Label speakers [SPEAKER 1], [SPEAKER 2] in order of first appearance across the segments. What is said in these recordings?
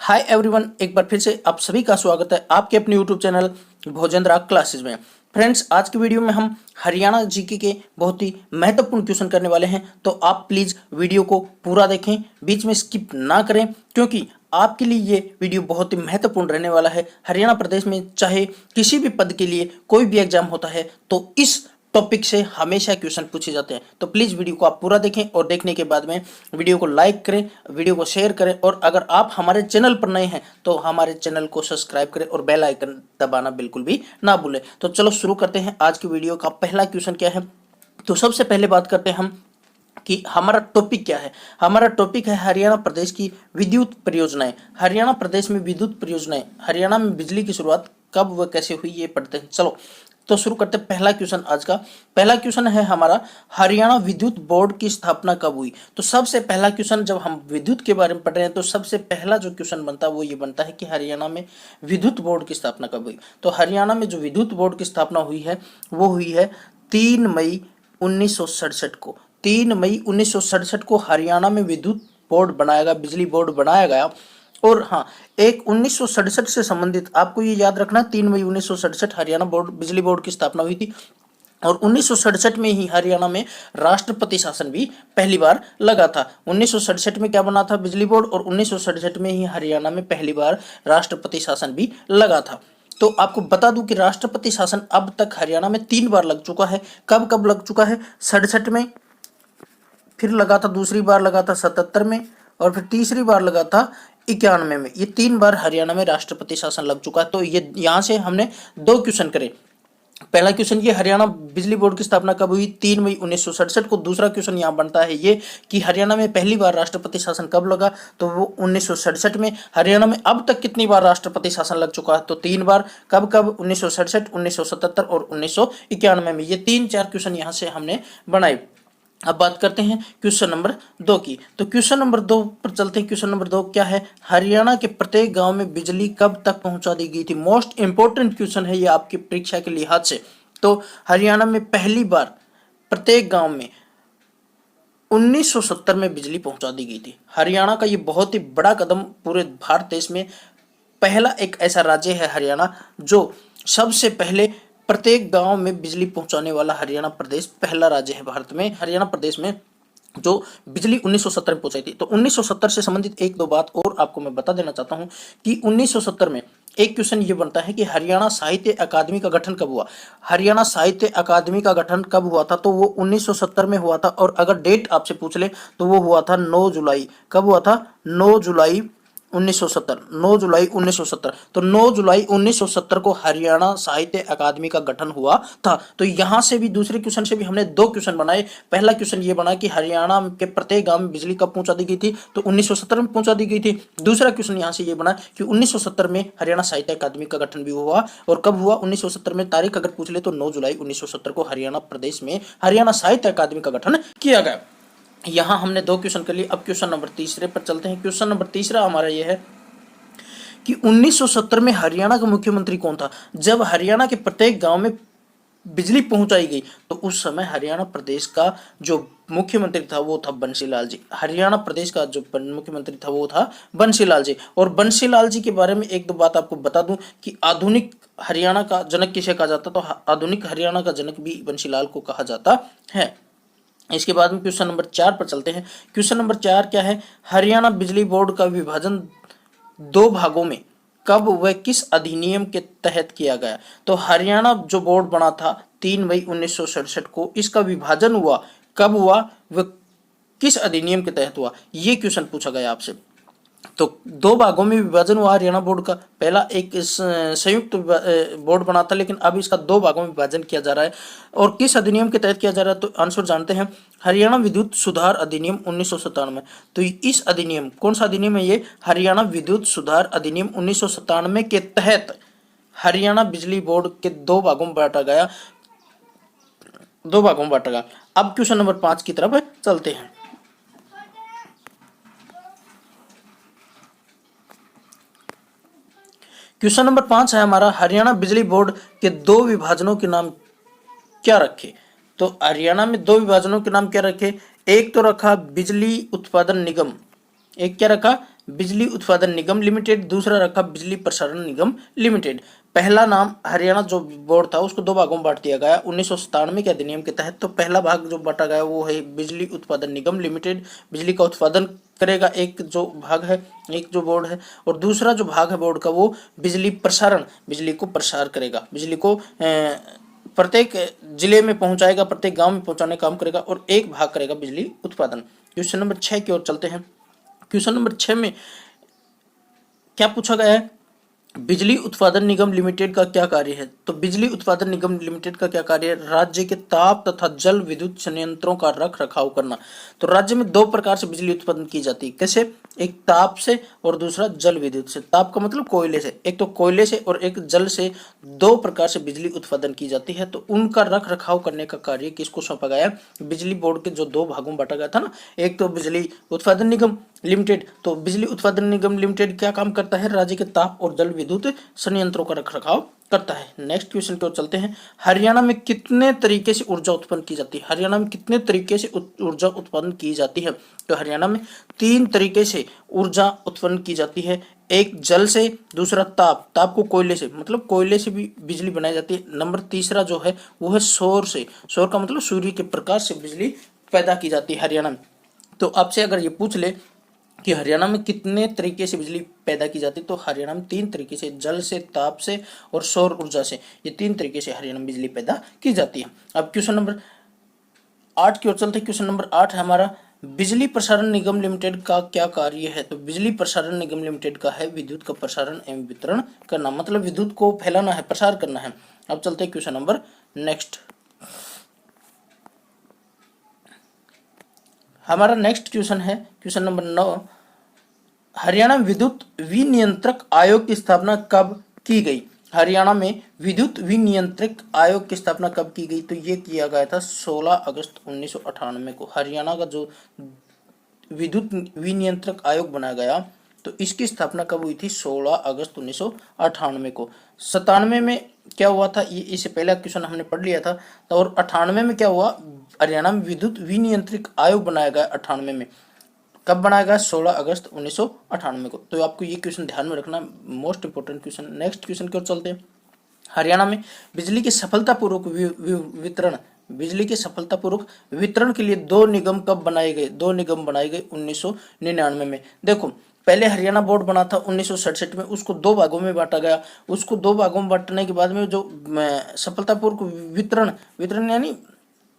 [SPEAKER 1] Hi everyone, एक बार फिर से आप सभी का स्वागत है आपके अपने यूट्यूब चैनल भोजेंद्र क्लासेस में। फ्रेंड्स, आज की वीडियो में हम हरियाणा जीके के बहुत ही महत्वपूर्ण क्वेश्चन करने वाले हैं, तो आप प्लीज वीडियो को पूरा देखें, बीच में स्किप ना करें, क्योंकि आपके लिए ये वीडियो बहुत ही महत्वपूर्ण रहने वाला है। हरियाणा प्रदेश में चाहे किसी भी पद के लिए कोई भी एग्जाम होता है तो इस टॉपिक से हमेशा क्वेश्चन पूछे जाते हैं। तो प्लीज वीडियो को आप पूरा देखें और देखने के बाद में वीडियो को लाइक करें, वीडियो को शेयर करें, और अगर आप हमारे चैनल पर नए हैं तो हमारे चैनल को सब्सक्राइब करें और बेल आइकन दबाना बिल्कुल भी ना भूलें। तो चलो शुरू करते हैं। आज की वीडियो का पहला क्वेश्चन क्या है, तो सबसे पहले बात करते हैं हम कि हमारा टॉपिक क्या है। हमारा टॉपिक है हरियाणा प्रदेश की विद्युत परियोजनाएं। हरियाणा प्रदेश में विद्युत परियोजनाएं, हरियाणा में बिजली की शुरुआत कब व कैसे हुई, ये पढ़ते हैं। चलो तो शुरू करते हैं। पहला क्वेश्चन, आज का पहला क्वेश्चन है हमारा, हरियाणा विद्युत बोर्ड की स्थापना कब हुई। तो सबसे पहला क्वेश्चन, जब हम विद्युत के बारे में पढ़ रहे हैं तो सबसे पहला जो क्वेश्चन बनता है वो ये बनता है कि हरियाणा में विद्युत बोर्ड की स्थापना कब हुई। तो हरियाणा में जो विद्युत बोर्ड की स्थापना हुई है वो हुई है 3 मई 1967 को। 3 मई 1967 को हरियाणा में विद्युत बोर्ड बनाया गया, बिजली बोर्ड बनाया गया। और हाँ, एक 1967 से संबंधित आपको ये याद रखना, 3 मई 1967 हरियाणा बोर्ड बिजली बोर्ड की स्थापना हुई थी। और 1967 में ही हरियाणा में राष्ट्रपति शासन भी पहली बार लगा था। 1967 में क्या बना था, बिजली बोर्ड, और 1967 में ही हरियाणा में पहली बार राष्ट्रपति शासन भी लगा था। तो आपको बता दूं कि राष्ट्रपति शासन अब तक हरियाणा में 3 बार लग चुका है। कब कब लग चुका है, 67 में, फिर लगा था दूसरी बार लगा था 77 में, और फिर तीसरी बार लगा था 91 में। ये 3 बार हरियाणा में राष्ट्रपति शासन लग चुका है। तो ये यहाँ से हमने 2 क्वेश्चन करे। पहला क्वेश्चन ये, हरियाणा बिजली बोर्ड की स्थापना कब हुई, 3 मई 1967 को। दूसरा क्वेश्चन यहाँ बनता है ये कि हरियाणा में पहली बार राष्ट्रपति शासन कब लगा, तो वो 1967 में। हरियाणा में अब तक कितनी बार राष्ट्रपति शासन लग चुका है, तो 3 बार। कब कब, 1967, 1977 और 1991 में। ये 3-4 क्वेश्चन यहाँ से हमने बनाए। अब बात करते हैं क्वेश्चन नंबर 2 की। तो क्वेश्चन नंबर 2 पर चलते हैं। क्वेश्चन नंबर 2 क्या है, हरियाणा के प्रत्येक गांव में बिजली कब तक पहुंचा दी गई थी। मोस्ट इंपोर्टेंट क्वेश्चन है ये आपकी परीक्षा के लिहाज से। तो हरियाणा में पहली बार प्रत्येक गांव में 1970 में बिजली पहुंचा दी गई थी। हरियाणा का ये बहुत ही बड़ा कदम, पूरे भारत देश में पहला एक ऐसा राज्य है हरियाणा जो सबसे पहले प्रत्येक गांव में बिजली पहुंचाने वाला हरियाणा प्रदेश पहला राज्य है भारत में। हरियाणा प्रदेश में जो बिजली 1970 में पहुंचाई थी। तो 1970 से संबंधित 1-2 बात और आपको मैं बता देना चाहता हूं कि 1970 में एक क्वेश्चन ये बनता है कि हरियाणा साहित्य अकादमी का गठन कब हुआ। हरियाणा साहित्य अकादमी का गठन कब हुआ था, तो वो 1970 में हुआ था। और अगर डेट आपसे पूछ ले तो वो हुआ था 9 जुलाई। कब हुआ था, 9 जुलाई 1970। 9 जुलाई 1970। तो 9 जुलाई 1970 को हरियाणा साहित्य अकादमी का गठन हुआ था। तो यहां से भी, दूसरे क्वेश्चन से भी हमने 2 क्वेश्चन बनाए। पहला क्वेश्चन ये बना कि हरियाणा के प्रत्येक गांव में बिजली कब पहुंचा दी गई थी, तो 1970 में पहुंचा दी गई थी। दूसरा क्वेश्चन यहां से ये बना कि 1970 में हरियाणा साहित्य अकादमी का गठन भी हुआ। और कब हुआ, 1970 में। तारीख अगर पूछ ले तो 9 जुलाई 1970 को हरियाणा प्रदेश में हरियाणा साहित्य अकादमी का गठन किया गया। यहां हमने 2 क्वेश्चन कर लिए। अब क्वेश्चन नंबर 3 पर चलते हैं। क्वेश्चन नंबर 3 हमारा यह है कि 1970 में हरियाणा का मुख्यमंत्री कौन था। जब हरियाणा के प्रत्येक गांव में बिजली पहुंचाई गई तो उस समय हरियाणा प्रदेश का जो मुख्यमंत्री था वो था बंसीलाल जी। हरियाणा प्रदेश का जो मुख्यमंत्री था वो था बंसीलाल जी। और बंसीलाल जी के बारे में 1-2 बात आपको बता दूं कि आधुनिक हरियाणा का जनक किसे कहा जाता, तो आधुनिक हरियाणा का जनक भी बंसीलाल को कहा जाता है। इसके बाद में क्वेश्चन नंबर 4 पर चलते हैं। क्वेश्चन नंबर 4 क्या है, हरियाणा बिजली बोर्ड का विभाजन 2 भागों में कब व किस अधिनियम के तहत किया गया। तो हरियाणा जो बोर्ड बना था 3 मई 1967 को, इसका विभाजन हुआ कब हुआ व किस अधिनियम के तहत हुआ, ये क्वेश्चन पूछा गया आपसे। तो 2 भागों में विभाजन हुआ हरियाणा बोर्ड का। पहला एक संयुक्त बोर्ड बना था, लेकिन अब इसका 2 भागों में विभाजन किया जा रहा है। और किस अधिनियम के तहत किया जा रहा है, तो आंसर जानते हैं, हरियाणा विद्युत सुधार अधिनियम 1997। तो इस अधिनियम, कौन सा अधिनियम है ये, हरियाणा विद्युत सुधार अधिनियम 1997 के तहत हरियाणा बिजली बोर्ड के 2 भागों में बांटा गया। 2 भागों में बांटा गया। अब क्वेश्चन नंबर 5 की तरफ चलते हैं। क्वेश्चन नंबर 5 है हमारा, हरियाणा बिजली बोर्ड के 2 विभाजनों के नाम क्या रखे। तो हरियाणा में 2 विभाजनों के नाम क्या रखे, एक तो रखा बिजली उत्पादन निगम, एक क्या रखा, बिजली उत्पादन निगम लिमिटेड, दूसरा रखा बिजली प्रसारण निगम लिमिटेड। पहला नाम हरियाणा जो बोर्ड था उसको दो भागों में बांट दिया गया 1997 के अधिनियम के तहत। तो पहला भाग जो बांटा गया वो है बिजली उत्पादन निगम लिमिटेड, बिजली का उत्पादन करेगा एक जो भाग है, एक जो बोर्ड है, और दूसरा जो भाग है बोर्ड का वो बिजली प्रसारण, बिजली को प्रसार करेगा, बिजली को प्रत्येक जिले में पहुंचाएगा, प्रत्येक गांव में पहुंचाने का काम करेगा, और एक भाग करेगा बिजली उत्पादन। क्वेश्चन नंबर 6 की ओर चलते हैं। क्वेश्चन नंबर 6 में क्या पूछा गया है, बिजली उत्पादन निगम लिमिटेड का क्या कार्य है। तो बिजली उत्पादन निगम लिमिटेड का क्या कार्य है, राज्य के ताप तथा जल विद्युत संयंत्रों का रख रखाव करना। तो राज्य में दो प्रकार से बिजली उत्पादन की जाती है, कैसे, एक ताप से और दूसरा जल विद्युत से। ताप का मतलब कोयले से, एक तो कोयले से और एक जल से, दो प्रकार से बिजली उत्पादन की जाती है। तो उनका रख रखाव करने का कार्य किसको सौंपा गया है, बिजली बोर्ड के जो दो भागों में बांटा गया था ना, एक तो बिजली उत्पादन निगम लिमिटेड। तो बिजली उत्पादन निगम लिमिटेड क्या काम करता है, राज्य के ताप और जल विद्युत संयंत्रों का रखरखाव करता है। नेक्स्ट क्वेश्चन की ओर चलते हैं। हरियाणा में कितने तरीके से ऊर्जा उत्पन्न की जाती है, हरियाणा में कितने तरीके से ऊर्जा उत्पन्न की जाती है। तो हरियाणा में 3 तरीके से ऊर्जा उत्पन्न की जाती है, एक जल से, दूसरा ताप, ताप को कोयले से, मतलब कोयले से भी बिजली बनाई जाती है। नंबर तीसरा जो है वो है सौर से, सौर का मतलब सूर्य के प्रकाश से बिजली पैदा की जाती है हरियाणा में। तो आपसे अगर ये पूछ ले कि हरियाणा में कितने तरीके से बिजली पैदा की जाती है, तो हरियाणा में 3 तरीके से, जल से, ताप से और सौर ऊर्जा से, ये 3 तरीके से हरियाणा में बिजली पैदा की जाती है। अब क्वेश्चन नंबर 8 की ओर चलते हैं। क्वेश्चन नंबर 8 है हमारा, बिजली प्रसारण निगम लिमिटेड का क्या कार्य है। तो बिजली प्रसारण निगम लिमिटेड का है विद्युत का प्रसारण एवं वितरण करना, मतलब विद्युत को फैलाना है, प्रसार करना है। अब चलते हैं क्वेश्चन नंबर नेक्स्ट। हमारा नेक्स्ट क्वेश्चन है क्वेश्चन नंबर 9, हरियाणा विद्युत विनियंत्रक आयोग की स्थापना कब की गई। हरियाणा में विद्युत विनियंत्रक आयोग की स्थापना कब की गई। तो ये किया गया था 16 अगस्त 1998 को। हरियाणा का जो विद्युत विनियंत्रक आयोग बनाया गया, तो इसकी स्थापना कब हुई थी, 16 अगस्त 1998 को। 97 में क्या हुआ था, ये इससे पहला क्वेश्चन हमने पढ़ लिया था। तो और 98 में क्या हुआ, हरियाणा में विद्युत विनियंत्रक आयोग बनाया गया 98 में। कब बनाया गया, 16 अगस्त 1998 को। तो आपको ये क्वेश्चन ध्यान में रखना, most important question. Next question की ओर चलते हैं। हरियाणा में बिजली के सफलतापूर्वक वितरण, बिजली के सफलतापूर्वक वितरण के लिए 2 निगम कब बनाए गए, 2 निगम बनाए गए 1999 में। देखो पहले हरियाणा बोर्ड बना था 1967 में, उसको 2 भागों में बांटा गया। उसको 2 भागों में बांटने के बाद में जो सफलतापूर्वक वितरण, वितरण यानी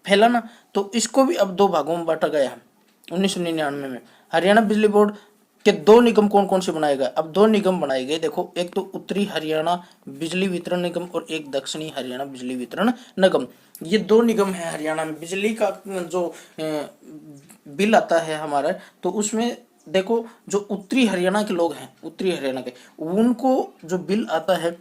[SPEAKER 1] फैलाना, तो इसको भी अब 2 भागों में बांटा गया है 1999 में। हरियाणा बिजली बोर्ड के 2 निगम कौन कौन से बनाए गए, अब 2 निगम बनाए गए। देखो एक तो उत्तरी हरियाणा बिजली वितरण निगम और एक दक्षिणी हरियाणा बिजली वितरण निगम। ये 2 निगम है हरियाणा में। बिजली का जो बिल आता है हमारा, तो उसमें देखो जो उत्तरी हरियाणा के लोग हैं, उत्तरी हरियाणा के, उनको जो बिल आता है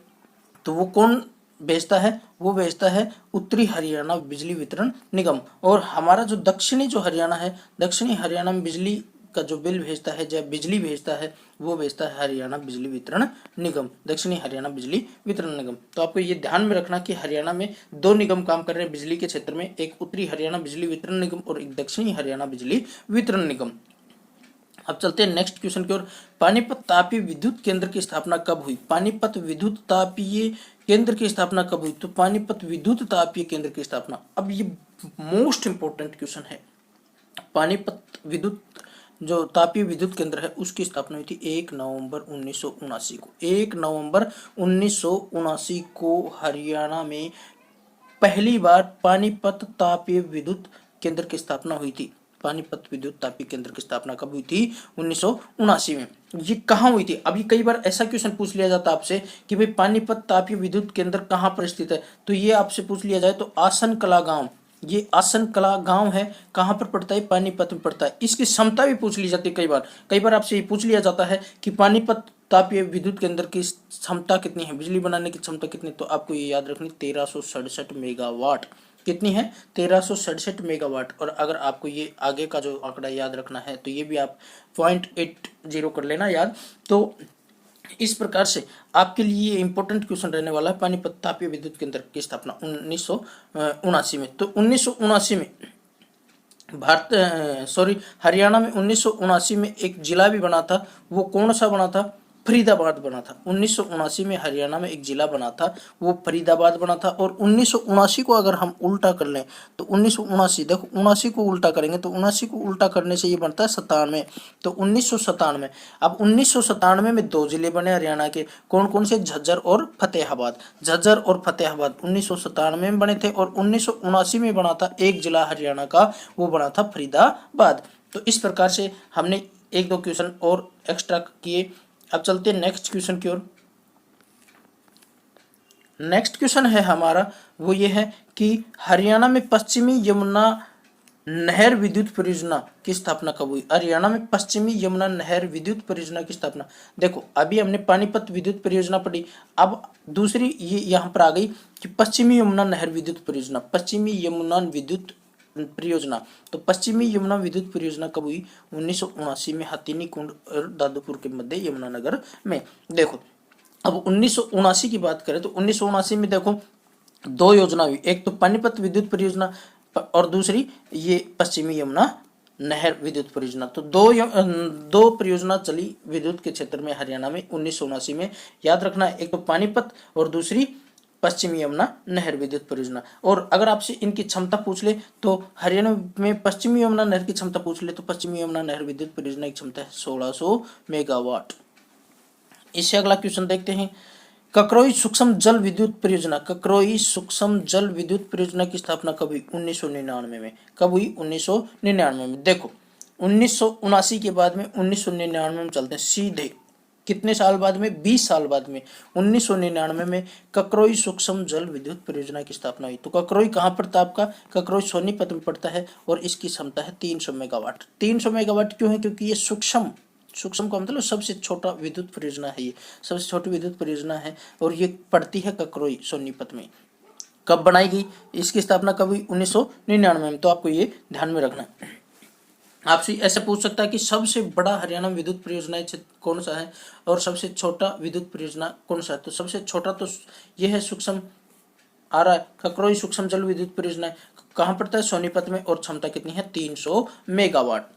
[SPEAKER 1] तो वो कौन भेजता है, वो भेजता है उत्तरी हरियाणा बिजली वितरण निगम। और हमारा जो दक्षिणी जो हरियाणा है, दक्षिणी हरियाणा में बिजली का जो बिल भेजता है, जब बिजली भेजता है, वो भेजता है हरियाणा बिजली वितरण निगम, दक्षिणी हरियाणा बिजली वितरण निगम। तो आपको ये ध्यान में रखना कि हरियाणा में 2 निगम काम कर रहे हैं बिजली के क्षेत्र में, एक उत्तरी हरियाणा बिजली वितरण निगम और एक दक्षिणी हरियाणा बिजली वितरण निगम। अब चलते हैं नेक्स्ट क्वेश्चन की ओर। पानीपत तापीय विद्युत केंद्र की स्थापना कब हुई। पानीपत विद्युत तापीय केंद्र की स्थापना कब हुई। तो पानीपत विद्युत तापीय केंद्र की स्थापना, अब ये मोस्ट इंपोर्टेंट क्वेश्चन है। पानीपत विद्युत जो तापीय विद्युत केंद्र है उसकी स्थापना हुई थी 1 नवंबर 1979 को। 1 नवंबर 1979 को हरियाणा में पहली बार पानीपत तापीय विद्युत केंद्र की स्थापना हुई थी। पानीपत विद्युत तापीय केंद्र की स्थापना कब हुई थी, 1979 में। ये कहाँ हुई थी। अभी कई बार ऐसा क्वेश्चन पूछ लिया जाता है आपसे कि भाई पानीपत तापीय विद्युत केंद्र कहाँ पर स्थित है, तो ये आपसे पूछ लिया जाए तो आसन कला गांव, ये आसन कला गांव है, कहाँ पर पड़ता है, पानीपत में पड़ता है। इसकी क्षमता भी पूछ ली जाती है कई बार आपसे ये पूछ लिया जाता है कि पानीपत तापीय विद्युत केंद्र की क्षमता कितनी है, बिजली बनाने की क्षमता कितनी, तो आपको ये याद रखनी 1367 मेगावाट। कितनी है, 1367 मेगावाट। और अगर आपको ये आगे का जो आंकड़ा याद रखना है तो ये भी आप 0.80 कर लेना याद। तो इस प्रकार से आपके लिए इंपॉर्टेंट क्वेश्चन रहने वाला है पानीपत तापीय विद्युत केंद्र की स्थापना 1979 में। तो 1979 में हरियाणा में 1979 में एक जिला भी बना था। वो कौन सा बना था? फरीदाबाद बना था। 1979 में हरियाणा में एक जिला बना था, वो फरीदाबाद बना था। और 1979 को अगर हम उल्टा कर लें तो 1979, देखो 79 को उल्टा करेंगे तो 79 को उल्टा करने से ये बनता है 97। तो 1997, अब 1997 में दो जिले बने हरियाणा के, कौन कौन से? झज्जर और फतेहाबाद। झज्जर और फतेहाबाद 1997 में बने थे, और 1979 में बना था एक जिला हरियाणा का, वो बना था फरीदाबाद। तो इस प्रकार से हमने एक दो क्वेश्चन और एक्स्ट्रा किए। अब चलते हैं नेक्स्ट क्वेश्चन की ओर। नेक्स्ट क्वेश्चन है हमारा, वो ये है कि हरियाणा में पश्चिमी यमुना नहर विद्युत परियोजना की स्थापना कब हुई? हरियाणा में पश्चिमी यमुना नहर विद्युत परियोजना की स्थापना, देखो अभी हमने पानीपत विद्युत परियोजना पढ़ी, अब दूसरी ये यहाँ पर आ गई कि पश्चिमी यमुना नहर विद्युत परियोजना, पश्चिमी यमुना विद्युत परियोजना। तो पश्चिमी यमुना विद्युत परियोजना कब हुई? 1979 में हथिनी कुंड और दादुपुर के मध्य यमुनानगर में। देखो अब 1979 की बात करें तो 1979 में देखो दो योजना हुई, एक तो पानीपत विद्युत परियोजना और दूसरी ये पश्चिमी यमुना नहर विद्युत परियोजना। तो दो परियोजना चली विद्युत के क्षेत्र में हरियाणा में 1979 में, याद रखना है, एक तो पानीपत और दूसरी पश्चिमी यमुना नहर विद्युत परियोजना। और अगर आपसे इनकी क्षमता पूछ ले तो हरियाणा में पश्चिमी यमुना नहर की क्षमता पूछ ले तो पश्चिमी यमुना नहर विद्युत परियोजना की क्षमता है 1600 मेगावाट। इससे अगला क्वेश्चन देखते हैं, ककरोई सूक्ष्म जल विद्युत परियोजना, ककरोई सूक्ष्म जल विद्युत परियोजना की स्थापना कब हुई? 1999 में। कब हुई? 1999 में। देखो 1979 के बाद में 1999 में चलते हैं सीधे, कितने साल बाद में? 20 साल बाद में 1999 में ककरोई सूक्ष्म जल विद्युत परियोजना की स्थापना हुई। तो ककरोई कहाँ पड़ता है आपका? ककरोई सोनीपत में पड़ता है, और इसकी क्षमता है 300 मेगावाट। 300 मेगावाट क्यों है? क्योंकि ये सूक्ष्म का मतलब सबसे छोटा विद्युत परियोजना है, ये सबसे छोटी विद्युत परियोजना है, और ये पड़ती है ककरोई सोनीपत में। कब बनाई गई? इसकी स्थापना कब हुई? 1999 में। तो आपको ये ध्यान में रखना है। आपसे ऐसे पूछ सकता है कि सबसे बड़ा हरियाणा विद्युत परियोजना कौन सा है और सबसे छोटा विद्युत परियोजना कौन सा है? तो सबसे छोटा तो ये है सूक्ष्म आ रहा है, ककरोई सूक्ष्म जल विद्युत परियोजना है। कहाँ पड़ता है? सोनीपत में, और क्षमता कितनी है? 300 मेगावाट।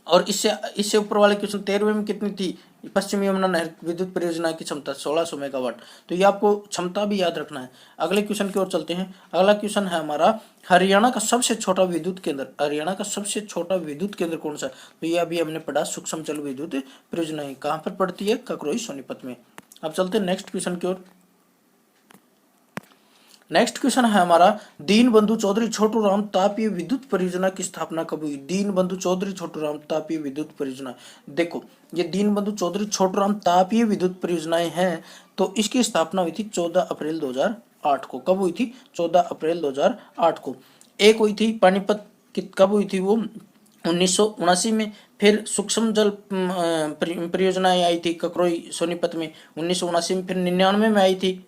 [SPEAKER 1] और इससे ऊपर वाले क्वेश्चन 13वें में कितनी थी? पश्चिमी यमुना नहर विद्युत परियोजना की क्षमता 1600 मेगावाट। तो ये आपको क्षमता भी याद रखना है। अगले क्वेश्चन की ओर चलते हैं। अगला क्वेश्चन है हमारा, हरियाणा का सबसे छोटा विद्युत केंद्र, हरियाणा का सबसे छोटा विद्युत केंद्र कौन सा है? तो ये अभी हमने पढ़ा सूक्ष्म जल विद्युत परियोजना कहाँ पर पड़ती है? ककरोई सोनीपत में। अब चलते हैं नेक्स्ट क्वेश्चन की ओर। नेक्स्ट क्वेश्चन है हमारा, दीनबंधु चौधरी छोटूराम तापीय विद्युत परियोजना की स्थापना कब हुई? दीनबंधु चौधरी छोटूराम तापीय विद्युत परियोजना, देखो ये दीनबंधु चौधरी छोटूराम तापीय विद्युत परियोजनाएं हैं, तो इसकी स्थापना हुई थी 14 अप्रैल 2008 को। कब हुई थी? 14 अप्रैल 2008 को। एक हुई थी पानीपत की, कब हुई थी वो? 1979 में। फिर सूक्ष्म जल परियोजनाएं आई थी ककरोई सोनीपत में 1979 में। फिर 99 में आई थी।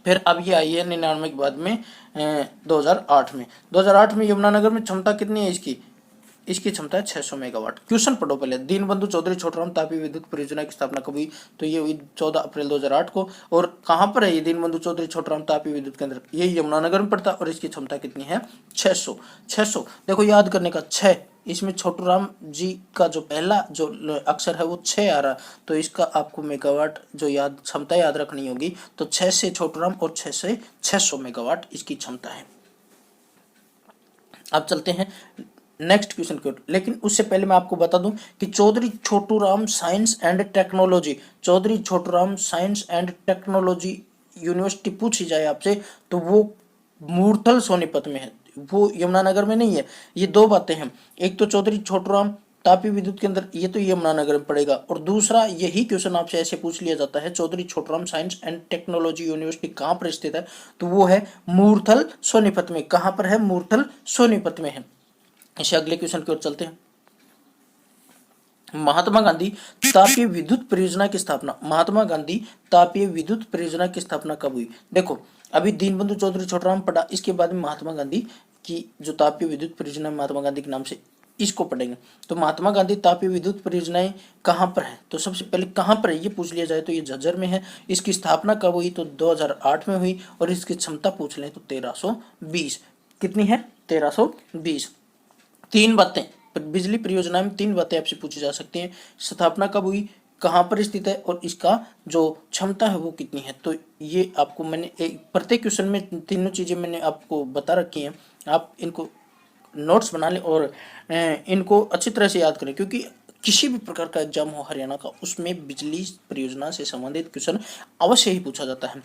[SPEAKER 1] फिर अब ये आई है 99 के बाद में 2008 में। 2008 में यमुनानगर में क्षमता कितनी है इसकी क्षमता है 600 मेगावाट। क्वेश्चन पढ़ो पहले, दीनबंधु चौधरी छोटूराम तापीय विद्युत परियोजना की स्थापना कब हुई? तो ये हुई 14 अप्रैल 2008 को। और कहाँ पर है ये दीनबंधु चौधरी छोटूराम तापीय विद्युत केंद्र? ये यमुनानगर में पड़ता है, और इसकी क्षमता कितनी है? 600। देखो याद करने का 6, इसमें छोटूराम जी का जो पहला जो अक्षर है वो 6 आ रहा, तो इसका आपको मेगावाट जो क्षमता याद रखनी होगी। तो 6 से छोटूराम और 6 से 600 मेगावाट इसकी क्षमता है। अब चलते हैं नेक्स्ट क्वेश्चन की ओर, लेकिन उससे पहले मैं आपको बता दूं कि Chaudhary Chhoturam science and technology, Chaudhary Chhoturam science and technology university पूछी जाए आपसे तो वो मूर्थल सोनीपत में है, वो यमुनानगर में नहीं है। ये दो बातें हैं, एक तो चौधरी छोटूराम तापीय विद्युत केंद्र, ये तो यमुनानगर में पड़ेगा, और दूसरा यही क्वेश्चन आपसे ऐसे पूछ लिया जाता है, Chaudhary Chhoturam science and technology university कहाँ पर स्थित है? तो वो है मूर्थल सोनीपत में। कहाँ पर है? मूर्थल सोनीपत में है। इसे अगले क्वेश्चन की ओर चलते हैं। महात्मा गांधी तापीय विद्युत परियोजना की स्थापना, महात्मा गांधी तापीय विद्युत परियोजना की स्थापना कब हुई? देखो अभी दीनबंधु चौधरी छोटूराम पढ़ा, इसके बाद में महात्मा गांधी की जो तापीय विद्युत परियोजना महात्मा गांधी के नाम से, इसको पढ़ेंगे। तो महात्मा गांधी तापीय विद्युत परियोजनाएं कहाँ पर है? तो सबसे पहले कहाँ पर है ये पूछ लिया जाए तो ये झज्जर में है। इसकी स्थापना कब हुई? तो 2008 में हुई, और इसकी क्षमता पूछ लें तो 1320। कितनी है? 1320। तीन बातें, बिजली परियोजना में तीन बातें आपसे पूछी जा सकती हैं। स्थापना कब हुई, कहाँ पर स्थित है और इसका जो क्षमता है वो कितनी है। तो ये आपको मैंने प्रत्येक क्वेश्चन में तीनों चीजें मैंने आपको बता रखी हैं। आप इनको नोट्स बना लें और इनको अच्छी तरह से याद करें, क्योंकि किसी भी प्रकार का एग्जाम हो हरियाणा का, उसमें बिजली परियोजना से संबंधित क्वेश्चन अवश्य ही पूछा जाता है।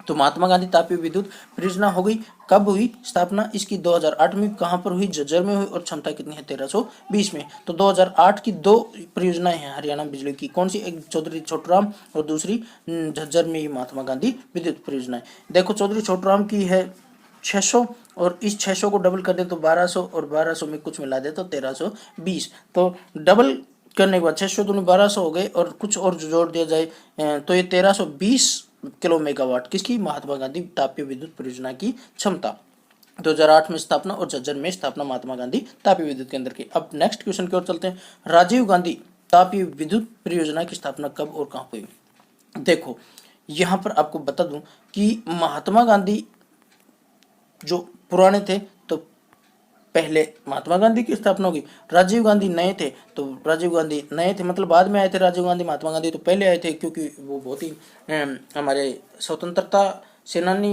[SPEAKER 1] तो महात्मा गांधी तापीय विद्युत परियोजना हो गई, कब हुई स्थापना इसकी, 2008 में। कहाँ पर हुई, झज्जर में हुई, और क्षमता कितनी है, 1320 में। तो 2008 की दो परियोजनाएं हैं हरियाणा बिजली की, कौन सी, एक चौधरी छोटूराम और दूसरी झज्जर में ही महात्मा गांधी विद्युत परियोजनाएं। देखो चौधरी छोटूराम की है 600, और इस 600 को डबल कर दे तो 1200, और 1200 में कुछ मिला दे तो 1320। तो डबल करने के बाद 600 दूनी 1200 हो गए, और कुछ और जोड़ दिया जाए तो ये 1320 किलो मेगावाट किसकी, महात्मा गांधी तापीय विद्युत परियोजना की क्षमता। 2008 में स्थापना और झज्जर में स्थापना महात्मा गांधी तापीय विद्युत केंद्र की। अब नेक्स्ट क्वेश्चन की ओर चलते हैं। राजीव गांधी तापीय विद्युत परियोजना की स्थापना कब और कहां हुई। देखो यहां पर आपको बता दूं कि महात्मा गांधी जो पुराने थे तो पहले महात्मा गांधी की स्थापना होगी। राजीव गांधी नए थे, तो राजीव गांधी नए थे मतलब बाद में आए थे राजीव गांधी। महात्मा गांधी तो पहले आए थे, क्योंकि वो बहुत ही हमारे स्वतंत्रता सेनानी,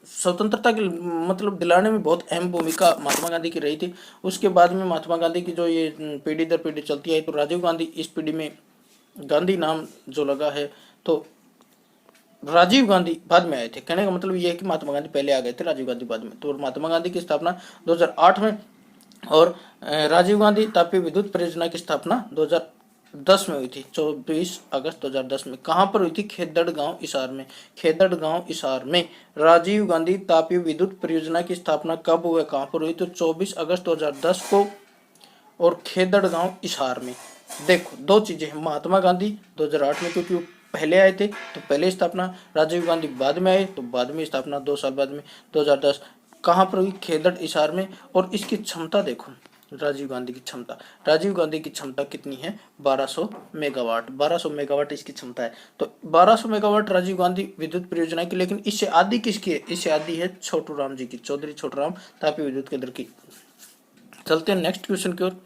[SPEAKER 1] स्वतंत्रता की मतलब दिलाने में बहुत अहम भूमिका महात्मा गांधी की रही थी। उसके बाद में महात्मा गांधी की जो ये पीढ़ी दर पीढ़ी चलती है, तो राजीव गांधी इस पीढ़ी में गांधी नाम जो लगा है, तो राजीव गांधी बाद में आए थे। कहने का मतलब यह है कि महात्मा गांधी पहले आ गए थे, राजीव गांधी बाद में। तो महात्मा गांधी की स्थापना 2008 में, और राजीव गांधी तापीय विद्युत परियोजना की स्थापना 2010 में हुई थी, 24 अगस्त 2010 में। कहां पर हुई थी, खेदड़ गांव हिसार में। खेदड़ गांव हिसार में राजीव गांधी तापीय विद्युत परियोजना की स्थापना कब हुआ, कहां पर हुई, तो 24 अगस्त 2010 को, और खेदड़ गांव हिसार में। देखो दो चीजें हैं, महात्मा गांधी 2008 में क्योंकि पहले आए थे तो पहले स्थापना, राजीव गांधी बाद में आए तो बाद में स्थापना, 2 साल बाद में 2010। कहां पर हुई, खेदड़ हिसार में। और इसकी क्षमता देखो, राजीव गांधी की क्षमता, राजीव गांधी की क्षमता कितनी है, 1200 मेगावाट। 1200 मेगावाट इसकी क्षमता है। तो 1200 मेगावाट राजीव गांधी विद्युत परियोजना की। लेकिन इससे आधी किसकी है, इससे आधी है छोटूराम जी की, चौधरी छोटूराम तापीय विद्युत केंद्र की। चलते हैं नेक्स्ट क्वेश्चन की ओर।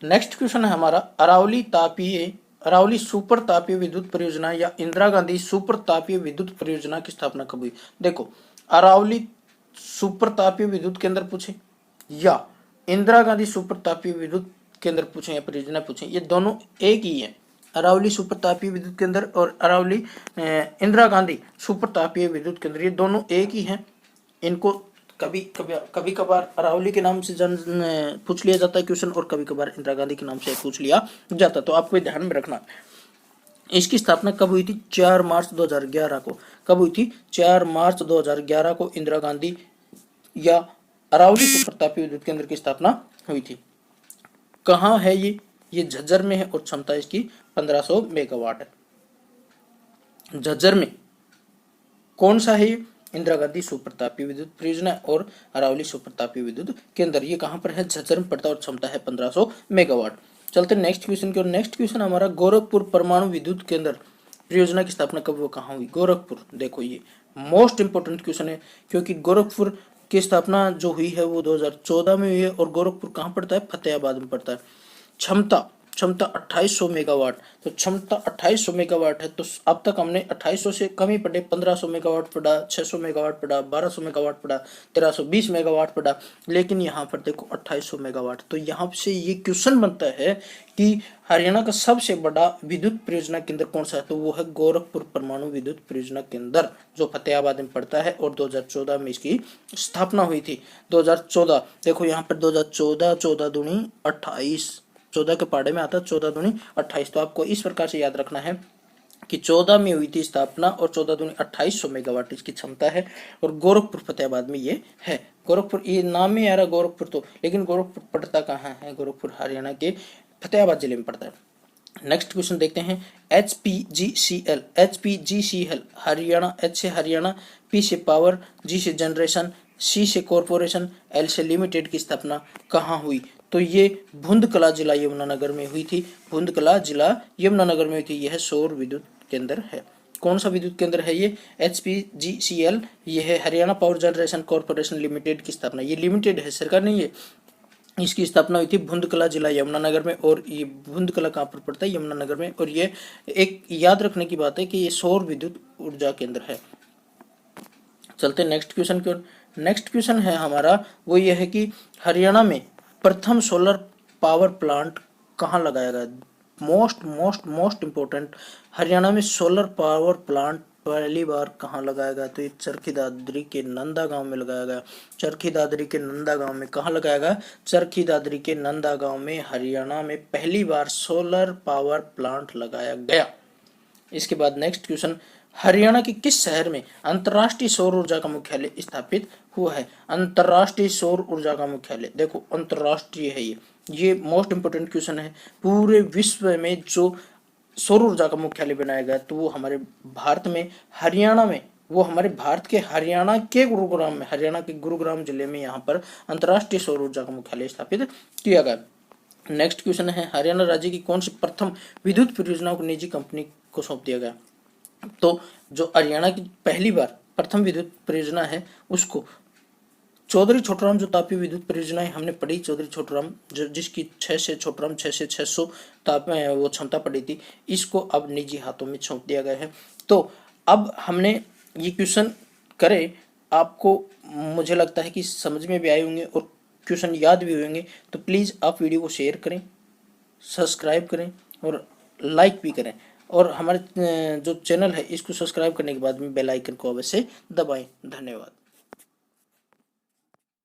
[SPEAKER 1] नेक्स्ट क्वेश्चन है हमारा, अरावली सुपर तापीय विद्युत परियोजना या इंदिरा गांधी सुपर तापीय विद्युत परियोजना की स्थापना कब हुई। देखो अरावली सुपर तापीय विद्युत केंद्र पूछे या इंदिरा गांधी सुपर तापीय विद्युत केंद्र पूछे या परियोजना पूछे, ये दोनों एक ही है। अरावली सुपर तापीय विद्युत केंद्र और अरावली इंदिरा गांधी सुपर तापीय विद्युत केंद्र, ये दोनों एक ही हैं। इनको कभी कभार अरावली के नाम से पूछ लिया जाता है क्वेश्चन, और कभी कभार इंदिरा गांधी के नाम से पूछ लिया जाता। तो आपको ध्यान में रखना, इसकी स्थापना कब हुई थी, 4 मार्च 2011 को। कब हुई थी, 4 मार्च 2011 को इंदिरा गांधी या अरावली सुपर तापीय विद्युत केंद्र की स्थापना हुई थी। कहाँ है ये झज्जर में है, और क्षमता इसकी 1500 मेगावाट है। झज्जर में कौन सा है, इंदिरा गांधी सुपर तापीय विद्युत परियोजना और अरावली सुपर तापीय विद्युत केंद्र, ये कहां पर है, झज्जर में पड़ता है, और क्षमता है 1500 मेगावाट। चलते हैं नेक्स्ट क्वेश्चन की ओर। नेक्स्ट क्वेश्चन हमारा, गोरखपुर परमाणु विद्युत केंद्र परियोजना की स्थापना कब वो कहां हुई। गोरखपुर, देखो ये मोस्ट इंपोर्टेंट क्वेश्चन है, क्योंकि गोरखपुर की स्थापना जो हुई है वो 2014 में हुई है, और गोरखपुर कहाँ पड़ता है, फतेहाबाद में पड़ता है। क्षमता 2800 मेगावाट, तो क्षमता 2800 मेगावाट है। तो अब तक हमने 2800 से कम ही पढ़े, 1500 मेगावाट पढ़ा, 600 मेगावाट पढ़ा, 1200 मेगावाट पढ़ा, 1320 मेगावाट पढ़ा, लेकिन यहाँ पर देखो 2800 मेगावाट। तो यहाँ से ये क्वेश्चन बनता है कि हरियाणा का सबसे बड़ा विद्युत परियोजना केंद्र कौन सा है, तो वो है गोरखपुर परमाणु विद्युत परियोजना केंद्र, जो फतेहाबाद में पड़ता है, और 2014 में इसकी स्थापना हुई थी। 2014 देखो यहाँ पर 2014, 14 दूनी 28, 14 के पाड़े में आता है, 14 दूनी 28। तो आपको इस प्रकार से याद रखना है कि 14 में हुई थी स्थापना, और 14 दूनी 2800 मेगावाट इसकी क्षमता है, और गोरखपुर फतेहाबाद में ये है। गोरखपुर, ये नाम ही आ रहा गोरखपुर, तो लेकिन गोरखपुर पड़ता कहाँ है, गोरखपुर हरियाणा के फतेहाबाद जिले में पड़ता है। नेक्स्ट क्वेश्चन देखते हैं, HPGCL हरियाणा, H से हरियाणा, P से पावर, G से जनरेशन, C से कॉरपोरेशन, L से लिमिटेड की स्थापना कहाँ हुई। तो ये भुंदकला जिला यमुनानगर में हुई थी। भुंदकला जिला यमुनानगर में हुई थी। यह सौर विद्युत केंद्र है। कौन सा विद्युत केंद्र है ये? HPGCL, ये है Haryana power generation corporation limited की स्थापना, ये लिमिटेड है, सरकार नहीं है। इसकी स्थापना हुई थी भुंदकला जिला यमुनानगर में, और ये भुंदकला कहाँ पर पड़ता है? यमुनानगर में। और ये एक याद रखने की बात है कि ये सौर विद्युत ऊर्जा केंद्र है। चलते नेक्स्ट क्वेश्चन की ओर। नेक्स्ट क्वेश्चन है हमारा, वो ये है कि हरियाणा में प्रथम सोलर पावर प्लांट कहाँ लगाया गया? Most most most important, Haryana में सोलर पावर प्लांट पहली बार कहाँ लगाया गया? तो ये चरखी दादरी के नंदा गांव में लगाया गया। चरखी दादरी के नंदा गांव में कहाँ लगाया गया? चरखी दादरी के नंदा गांव में हरियाणा में पहली बार सोलर पावर प्लांट लगाया गया। इसके बाद नेक्स्ट क्वेश्चन, हरियाणा के किस शहर में अंतर्राष्ट्रीय सौर ऊर्जा का मुख्यालय स्थापित हुआ है? अंतर्राष्ट्रीय सौर ऊर्जा का मुख्यालय, देखो अंतर्राष्ट्रीय है ये मोस्ट इंपोर्टेंट क्वेश्चन है। पूरे विश्व में जो सौर ऊर्जा का मुख्यालय बनाया गया तो वो हमारे भारत में हरियाणा में, वो हमारे भारत के हरियाणा के गुरुग्राम में, हरियाणा के गुरुग्राम जिले में यहाँ पर अंतर्राष्ट्रीय सौर ऊर्जा का मुख्यालय स्थापित किया गया। नेक्स्ट क्वेश्चन है, हरियाणा राज्य की कौन सी प्रथम विद्युत परियोजना को निजी कंपनी को सौंप दिया गया? तो जो हरियाणा की पहली बार प्रथम विद्युत परियोजना है उसको चौधरी छोटूराम, जो तापीय विद्युत परियोजनाएं हमने पढ़ी, चौधरी छोटूराम जो जिसकी 6 से छोटूराम 6 से 600 ताप वो क्षमता पड़ी थी, इसको अब निजी हाथों में सौंप दिया गया है। तो अब हमने ये क्वेश्चन करे, आपको मुझे लगता है कि समझ में भी आए होंगे और क्वेश्चन याद भी होंगे। तो प्लीज़ आप वीडियो को शेयर करें, सब्सक्राइब करें और लाइक भी करें, और हमारे जो चैनल है इसको सब्सक्राइब करने के बाद में बेल आइकन को अवश्य दबाएं। धन्यवाद।